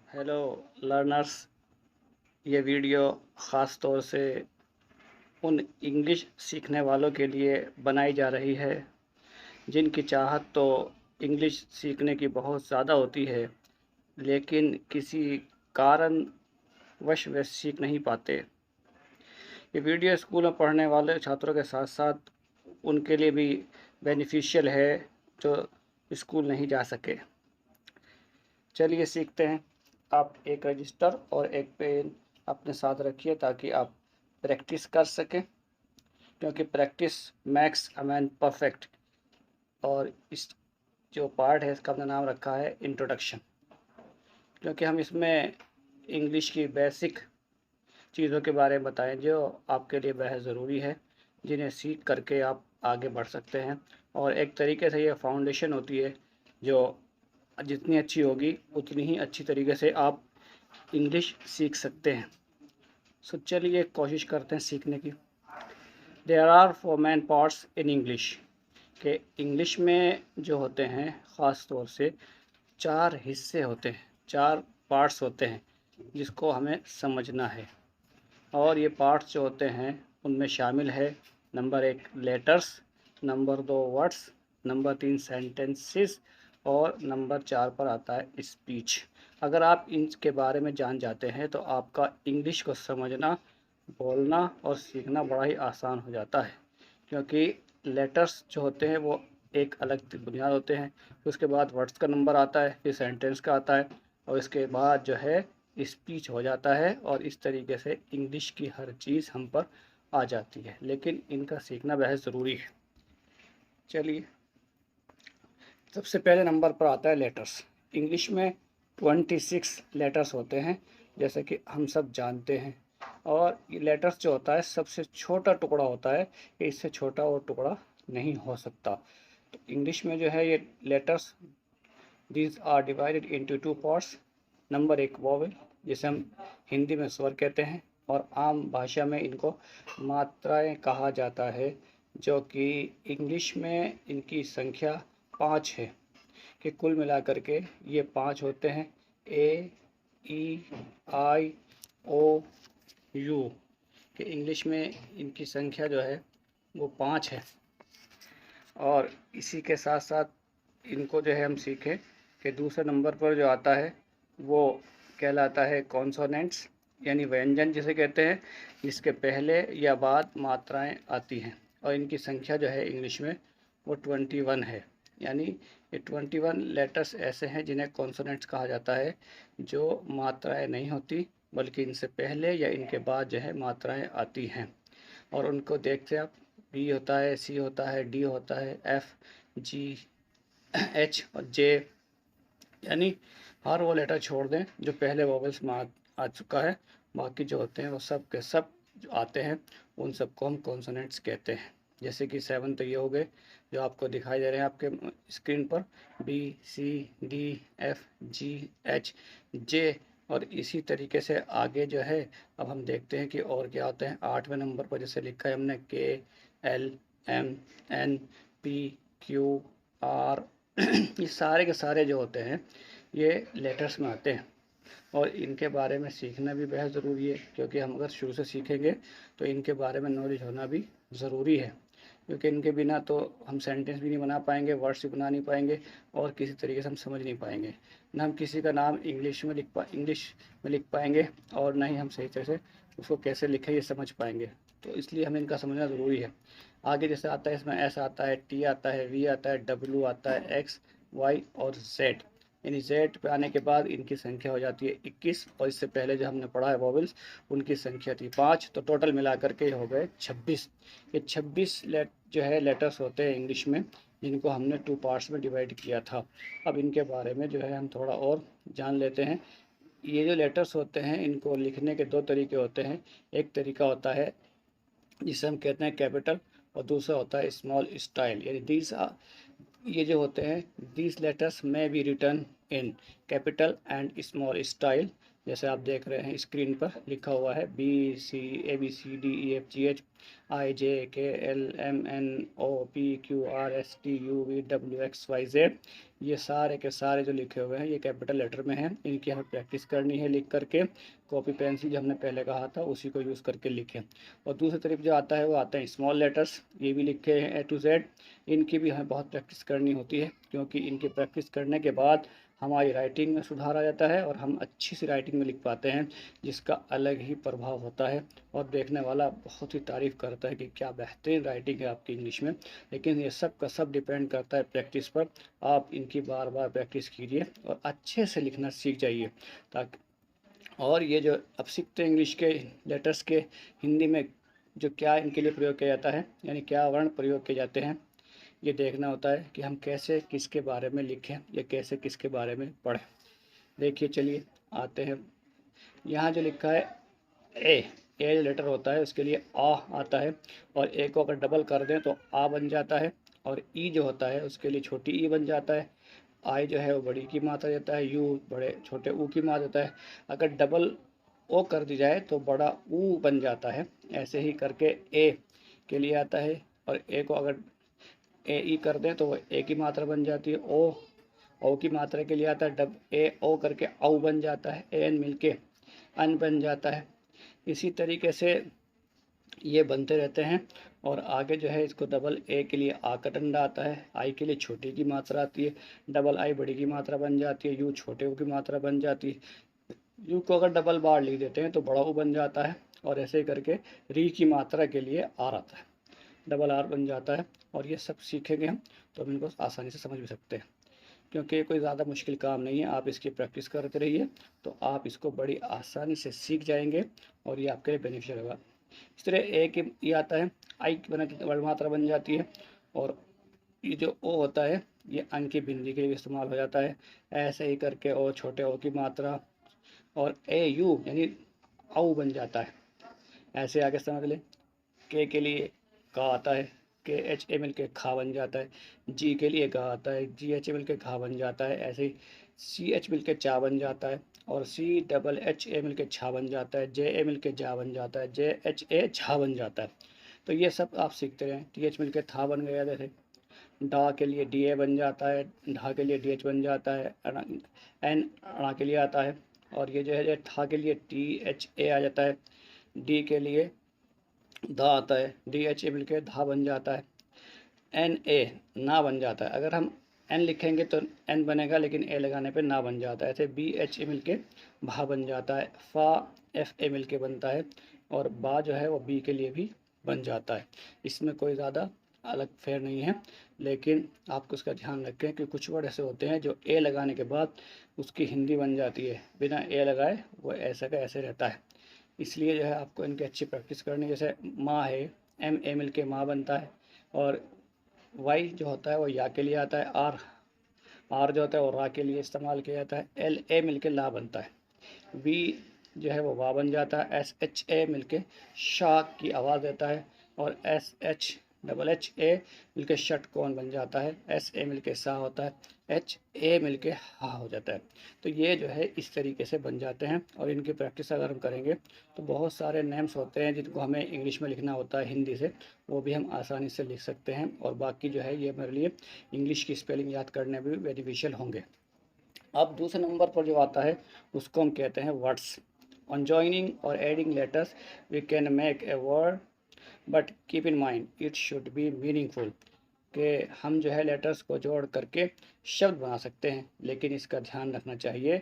Hello learners. ये video ख़ास तौर से उन इंग्लिश सीखने वालों के लिए बनाई जा रही है जिनकी चाहत तो इंग्लिश सीखने की बहुत ज़्यादा होती है, लेकिन किसी कारणवश वे सीख नहीं पाते। ये वीडियो स्कूल में पढ़ने वाले छात्रों के साथ साथ उनके लिए भी बेनिफिशियल है जो स्कूल नहीं जा सके। चलिए सीखते हैं। आप एक रजिस्टर और एक पेन अपने साथ रखिए ताकि आप प्रैक्टिस कर सकें, क्योंकि practice max a man perfect. और इस जो पार्ट है इसका हमने नाम रखा है इंट्रोडक्शन, क्योंकि हम इसमें इंग्लिश की बेसिक चीज़ों के बारे में बताएं जो आपके लिए बेहद ज़रूरी है, जिन्हें सीख करके आप आगे बढ़ सकते हैं। और एक तरीके से ये फाउंडेशन होती है जो जितनी अच्छी होगी उतनी ही अच्छी तरीके से आप इंग्लिश सीख सकते हैं। सो चलिए कोशिश करते हैं सीखने की। There are four main parts in English, के इंग्लिश में जो होते हैं ख़ास तौर से चार हिस्से होते हैं, चार पार्ट्स होते हैं जिसको हमें समझना है। और ये पार्ट्स जो होते हैं उनमें शामिल है number 1 letters, number 2 words, number 3 sentences और नंबर 4 पर आता है स्पीच। अगर आप इनके बारे में जान जाते हैं तो आपका इंग्लिश को समझना, बोलना और सीखना बड़ा ही आसान हो जाता है, क्योंकि लेटर्स जो होते हैं वो एक अलग बुनियाद होते हैं। फिर उसके बाद वर्ड्स का नंबर आता है, फिर सेंटेंस का आता है और इसके बाद जो है स्पीच हो जाता है। और इस तरीके से इंग्लिश की हर चीज़ हम पर आ जाती है, लेकिन इनका सीखना बेहद ज़रूरी है। चलिए, सबसे पहले नंबर पर आता है लेटर्स। इंग्लिश में 26 लेटर्स होते हैं, जैसे कि हम सब जानते हैं। और ये लेटर्स जो होता है सबसे छोटा टुकड़ा होता है, कि इससे छोटा और टुकड़ा नहीं हो सकता। तो इंग्लिश में जो है ये letters, these are divided into two parts. Number 1 vowel, जिसे हम हिंदी में स्वर कहते हैं और आम भाषा में इनको मात्राएं कहा जाता है, जो कि इंग्लिश में इनकी संख्या 5 है। कि कुल मिलाकर के ये 5 होते हैं, ए, ई, आई, ओ, यू। कि इंग्लिश में इनकी संख्या जो है वो 5 है। और इसी के साथ साथ इनको जो है हम सीखें कि दूसरे नंबर पर जो आता है वो कहलाता है कॉन्सोनेंट्स, यानी व्यंजन जिसे कहते हैं, जिसके पहले या बाद मात्राएं आती हैं। और इनकी संख्या जो है इंग्लिश में वो 21 है। यानी ये 21 लेटर्स ऐसे हैं जिन्हें कॉन्सोनेंट्स कहा जाता है, जो मात्राएं नहीं होती बल्कि इनसे पहले या इनके बाद जो है मात्राएं आती हैं। और उनको देखते आप, बी होता है, सी होता है, डी होता है, एफ, जी, एच और जे। यानी हर वो लेटर छोड़ दें जो पहले वॉवेल्स में आ चुका है, बाकी जो होते हैं वो सब के सब जो आते हैं उन सबको हम कॉन्सोनेंट्स कहते हैं। जैसे कि 7 तो ये हो गए जो आपको दिखाई दे रहे हैं आपके स्क्रीन पर, बी, सी, डी, एफ, जी, एच, जे। और इसी तरीके से आगे जो है अब हम देखते हैं कि और क्या होते हैं। 8वें नंबर पर जैसे लिखा है हमने K, L, M, N, P, Q, R. ये सारे के सारे जो होते हैं ये लेटर्स में आते हैं। और इनके बारे में सीखना भी बेहद ज़रूरी है, क्योंकि हम अगर शुरू से सीखेंगे तो इनके बारे में नॉलेज होना भी ज़रूरी है, क्योंकि इनके बिना तो हम सेंटेंस भी नहीं बना पाएंगे, वर्ड्स भी बना नहीं पाएंगे और किसी तरीके से हम समझ नहीं पाएंगे। ना हम किसी का नाम इंग्लिश में लिख पाएंगे और ना ही हम सही तरह से उसको कैसे लिखें ये समझ पाएंगे। तो इसलिए हमें इनका समझना ज़रूरी है। आगे जैसे आता है इसमें एस आता है, टी आता है, वी आता है, डब्ल्यू आता है, एक्स, वाई और जेड। यानी जेड पे आने के बाद इनकी संख्या हो जाती है 21। और इससे पहले जो हमने पढ़ा है वॉवेल्स, उनकी संख्या थी 5। तो टोटल मिलाकर के हो गए 26। ये 26 जो है लेटर्स होते हैं इंग्लिश में, जिनको हमने 2 पार्ट्स में डिवाइड किया था। अब इनके बारे में जो है हम थोड़ा और जान लेते हैं। ये जो लेटर्स होते हैं इनको लिखने के 2 तरीके होते हैं। एक तरीका होता है जिसे हम कहते हैं कैपिटल, और दूसरा होता है स्मॉल स्टाइल। यानी ये जो होते हैं, these letters may be written in capital and small style. जैसे आप देख रहे हैं स्क्रीन पर लिखा हुआ है BCABCDEFGH IJKLMNOPQRSTUVWXYZ। ये सारे के सारे जो लिखे हुए हैं ये कैपिटल लेटर में हैं। इनकी हमें प्रैक्टिस करनी है लिख करके। कॉपी पेंसिल जो हमने पहले कहा था उसी को यूज़ करके लिखें। और दूसरी तरफ जो आता है वो आते हैं स्मॉल लेटर्स, ये भी लिखे हैं A to Z। इनकी भी हमें बहुत प्रैक्टिस करनी होती है, क्योंकि इनकी प्रैक्टिस करने के बाद हमारी राइटिंग में सुधार आ जाता है और हम अच्छी सी राइटिंग में लिख पाते हैं, जिसका अलग ही प्रभाव होता है और देखने वाला बहुत ही तारीफ़ करता है कि क्या बेहतरीन राइटिंग है आपकी इंग्लिश में। लेकिन ये सब का सब डिपेंड करता है प्रैक्टिस पर। आप इनकी बार बार प्रैक्टिस कीजिए और अच्छे से लिखना सीख जाइए। ताकि और ये जो अब सीखते हैं इंग्लिश के लेटर्स के हिंदी में जो क्या इनके लिए प्रयोग किया जाता है, यानी क्या वर्ण प्रयोग किए जाते हैं, ये देखना होता है कि हम कैसे किसके बारे में लिखें या कैसे किसके बारे में पढ़ें। देखिए चलिए आते हैं। यहाँ जो लिखा है ए जो लेटर होता है उसके लिए आ आता है, और ए को अगर डबल कर दें तो आ बन जाता है। और ई जो होता है उसके लिए छोटी ई बन जाता है। आई जो है वो बड़ी की मात्रा देता है। यू बड़े छोटे ऊ की मात्रा देता है। अगर डबल ओ कर दी जाए तो बड़ा ऊ बन जाता है। ऐसे ही करके ए के लिए आता है, और ए को अगर ए ई कर दें तो वो ए की मात्रा बन जाती है। ओ की मात्रा के लिए आता है डब ए ओ करके औ बन जाता है। ए एन मिलके अन बन जाता है। इसी तरीके से ये बनते रहते हैं। और आगे जो है इसको डबल ए के लिए आ का डंडा आता है। आई के लिए छोटी की मात्रा आती है। डबल आई बड़ी की मात्रा बन जाती है। यू छोटे ऊ की मात्रा बन जाती है। यू को अगर डबल बार लिख देते हैं तो बड़ा ऊ बन जाता है। और ऐसे करके री की मात्रा के लिए आर आता है, डबल आर बन जाता है। और ये सब सीखेंगे हम तो हम इनको आसानी से समझ भी सकते हैं, क्योंकि ये कोई ज़्यादा मुश्किल काम नहीं है। आप इसकी प्रैक्टिस करते रहिए तो आप इसको बड़ी आसानी से सीख जाएंगे और ये आपके लिए बेनिफिशियल होगा। इस तरह ए के ये आता है, आई की बना वर्ड मात्रा बन जाती है। और ये जो ओ होता है ये अन की बिंदी के लिए इस्तेमाल हो जाता है। ऐसे ही करके ओ छोटे ओ की मात्रा और ए यू यानी औ बन जाता है। ऐसे आगे समझ लें। के लिए का आता है। के एच ए मिल के खा बन जाता है। जी के लिए का आता है। जी एच ए मिल के खा बन जाता है। ऐसे ही सी एच मिल के चा बन जाता है। और सी डबल एच ए मिल के छा बन जाता है। जे ए मिल के जा बन जाता है। जे एच ए झा बन जाता है। तो ये सब आप सीखते रहें। टी एच मिल के था बन गया। जैसे डा के लिए डी ए बन जाता है। ढा के लिए डी एच बन जाता है। एन अड़ा के लिए आता है। और ये जो है था के लिए टी एच ए आ जाता है। डी के लिए धा आता है। डी एच ए मिल के धा बन जाता है। एन ए ना बन जाता है। अगर हम एन लिखेंगे तो एन बनेगा, लेकिन ए लगाने पे ना बन जाता है। ऐसे बी एच ए मिल के भा बन जाता है। फा एफ ए मिल के बनता है। और बा जो है वो बी के लिए भी बन जाता है। इसमें कोई ज़्यादा अलग फेर नहीं है, लेकिन आपको उसका ध्यान रखें कि कुछ वर्ड ऐसे होते हैं जो ए लगाने के बाद उसकी हिंदी बन जाती है, बिना ए लगाए वो ऐसा का ऐसे रहता है। इसलिए जो है आपको इनकी अच्छी प्रैक्टिस करनी है। जैसे माँ है, एम ए मिल के माँ बनता है। और वाई जो होता है वो या के लिए आता है। आर आर जो होता है वो रा के लिए इस्तेमाल किया जाता है। एल ए मिल के ला बनता है। वी जो है वो वाह बन जाता है। एस एच ए मिल के शाह की आवाज़ देता है। और s h double h a मिल के शट कौन बन जाता है। एस ए मिल के सा होता है। एच ए मिल के हा हो जाता है। तो ये जो है इस तरीके से बन जाते हैं। और इनकी प्रैक्टिस अगर हम करेंगे तो बहुत सारे नेम्स होते हैं जिनको हमें इंग्लिश में लिखना होता है हिंदी से, वो भी हम आसानी से लिख सकते हैं। और बाकी जो है ये मेरे लिए इंग्लिश की स्पेलिंग याद करने में भी बेनिफिशियल होंगे। अब दूसरे नंबर पर जो आता है उसको हम कहते हैं वर्ड्स। ऑन जॉइनिंग और adding letters we can make a word, but keep in mind it should be meaningful. कि हम जो है लेटर्स को जोड़ करके शब्द बना सकते हैं, लेकिन इसका ध्यान रखना चाहिए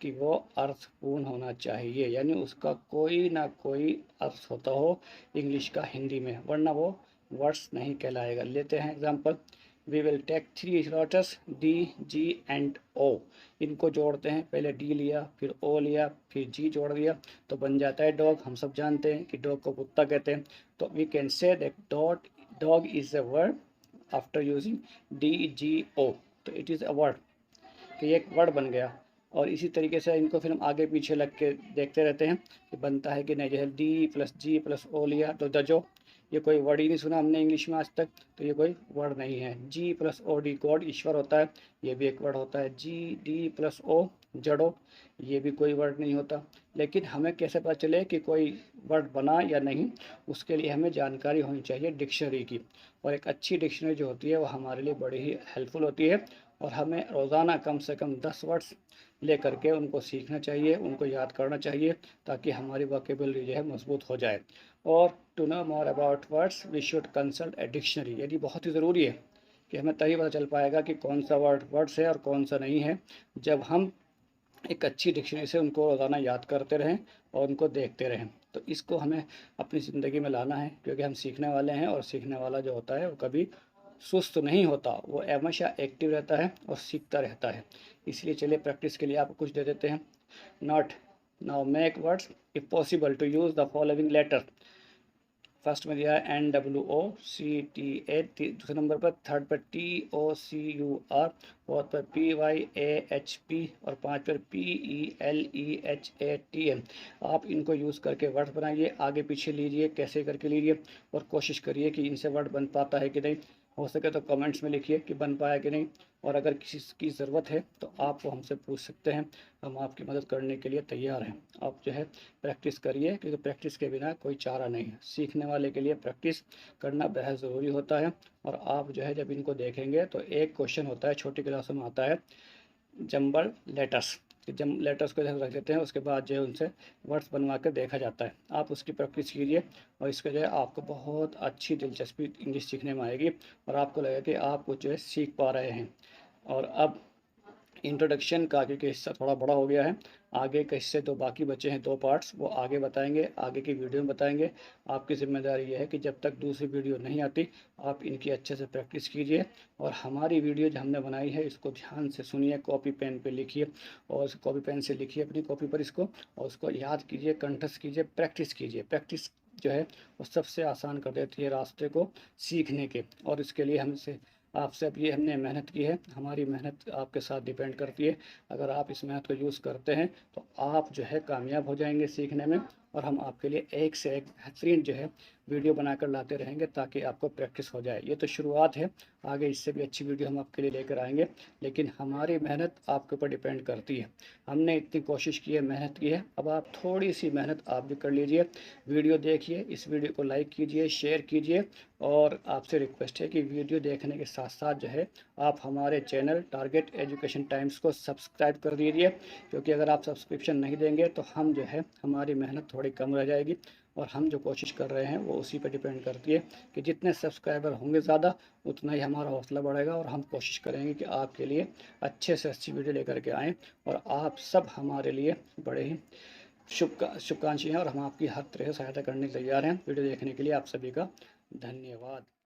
कि वो अर्थपूर्ण होना चाहिए, यानी उसका कोई ना कोई अर्थ होता हो इंग्लिश का हिंदी में, वरना वो वर्ड्स नहीं कहलाएगा। लेते हैं example. We will take 3 letters d g and o. इनको जोड़ते हैं। पहले डी लिया, फिर ओ लिया, फिर जी जोड़ दिया तो बन जाता है डॉग। हम सब जानते हैं कि डॉग को कुत्ता कहते हैं। तो we can say that dog is a word after using d g o. तो इट इज़ अ वर्ड, कि ये एक वर्ड बन गया। और इसी तरीके से इनको फिर हम आगे पीछे लग के देखते रहते हैं कि बनता है कि नहीं। जैसे डी प्लस जी प्लस ओ लिया तो दजो, ये कोई वर्ड ही नहीं सुना हमने इंग्लिश में आज तक, तो ये कोई वर्ड नहीं है। जी प्लस ओ डी गॉड ईश्वर होता है, ये भी एक वर्ड होता है। जी डी प्लस ओ जड़ों, ये भी कोई वर्ड नहीं होता। लेकिन हमें कैसे पता चले कि कोई वर्ड बना या नहीं, उसके लिए हमें जानकारी होनी चाहिए डिक्शनरी की। और एक अच्छी डिक्शनरी जो होती है वो हमारे लिए बड़ी ही हेल्पफुल होती है। और हमें रोज़ाना कम से कम 10 वर्ड्स ले करके उनको सीखना चाहिए, उनको याद करना चाहिए, ताकि हमारी वोकेबलरी जो है मजबूत हो जाए। और to know more about words we should consult a dictionary. यदि बहुत ही ज़रूरी है कि हमें तभी पता चल पाएगा कि कौन सा वर्ड्स है और कौन सा नहीं है, जब हम एक अच्छी डिक्शनरी से उनको रोज़ाना याद करते रहें और उनको देखते रहें। तो इसको हमें अपनी ज़िंदगी में लाना है, क्योंकि हम सीखने वाले हैं और सीखने वाला जो होता है वो कभी सुस्त नहीं होता, वो हमेशा एक्टिव रहता है और सीखता रहता है। इसलिए चलिए प्रैक्टिस के लिए आपको कुछ दे देते हैं। Not, now make words if possible to use the following letter. First में दिया है NWOCTA, दूसरे नंबर पर, थर्ड पर TOCUR, फोर्थ पर PYAHP और पाँच पर PELEHATM। आप इनको यूज़ करके वर्ड बनाइए, आगे पीछे लीजिए, कैसे करके लीजिए, और कोशिश करिए कि इनसे वर्ड बन पाता है कि नहीं। हो सके तो कमेंट्स में लिखिए कि बन पाया कि नहीं। और अगर किसी की ज़रूरत है तो आप वो हमसे पूछ सकते हैं, हम आपकी मदद करने के लिए तैयार हैं। आप जो है प्रैक्टिस करिए, क्योंकि प्रैक्टिस के बिना कोई चारा नहीं है। सीखने वाले के लिए प्रैक्टिस करना बेहद ज़रूरी होता है। और आप जो है जब इनको देखेंगे तो एक क्वेश्चन होता है, छोटी क्लासों में आता है, जंबल लेटर्स। जम लेटर्स को जैसे रख देते हैं, उसके बाद जो है उनसे वर्ड्स बनवा कर देखा जाता है। आप उसकी प्रैक्टिस कीजिए और इसके जो है आपको बहुत अच्छी दिलचस्पी इंग्लिश सीखने में आएगी, और आपको लगेगा कि आप कुछ जो है सीख पा रहे हैं। और अब इंट्रोडक्शन का क्योंकि हिस्सा थोड़ा बड़ा हो गया है, आगे के हिस्से तो बाकी बचे हैं, 2 पार्ट्स, वो आगे बताएंगे, आगे की वीडियो में बताएंगे। आपकी ज़िम्मेदारी ये है कि जब तक दूसरी वीडियो नहीं आती, आप इनकी अच्छे से प्रैक्टिस कीजिए। और हमारी वीडियो जो हमने बनाई है इसको ध्यान से सुनिए, कॉपी पेन पे लिखिए, और कॉपी पेन से लिखिए अपनी कॉपी पर इसको, और उसको याद कीजिए, कंठस्थ कीजिए, प्रैक्टिस कीजिए। प्रैक्टिस जो है वो सबसे आसान कर देती है रास्ते को सीखने के। और इसके लिए हमसे आपसे अब ये हमने मेहनत की है, हमारी मेहनत आपके साथ डिपेंड करती है। अगर आप इस मेहनत को यूज़ करते हैं तो आप जो है कामयाब हो जाएंगे सीखने में। और हम आपके लिए एक से एक बेहतरीन जो है वीडियो बनाकर लाते रहेंगे, ताकि आपको प्रैक्टिस हो जाए। ये तो शुरुआत है, आगे इससे भी अच्छी वीडियो हम आपके लिए लेकर आएंगे, लेकिन हमारी मेहनत आपके ऊपर डिपेंड करती है। हमने इतनी कोशिश की है, मेहनत की है, अब आप थोड़ी सी मेहनत आप भी कर लीजिए। वीडियो देखिए, इस वीडियो को लाइक कीजिए, शेयर कीजिए, और आपसे रिक्वेस्ट है कि वीडियो देखने के साथ साथ जो है आप हमारे चैनल टारगेट एजुकेशन टाइम्स को सब्सक्राइब कर दीजिए, क्योंकि अगर आप सब्सक्रिप्शन नहीं देंगे तो हम जो है हमारी मेहनत थोड़ी कम रह जाएगी। और हम जो कोशिश कर रहे हैं वो उसी पर डिपेंड करती है कि जितने सब्सक्राइबर होंगे ज़्यादा, उतना ही हमारा हौसला बढ़ेगा। और हम कोशिश करेंगे कि आपके लिए अच्छे से अच्छी वीडियो लेकर के आएँ, और आप सब हमारे लिए बड़े ही शुभकांक्षी हैं, और हम आपकी हर तरह से सहायता करने के लिए तैयार हैं। वीडियो देखने के लिए आप सभी का धन्यवाद।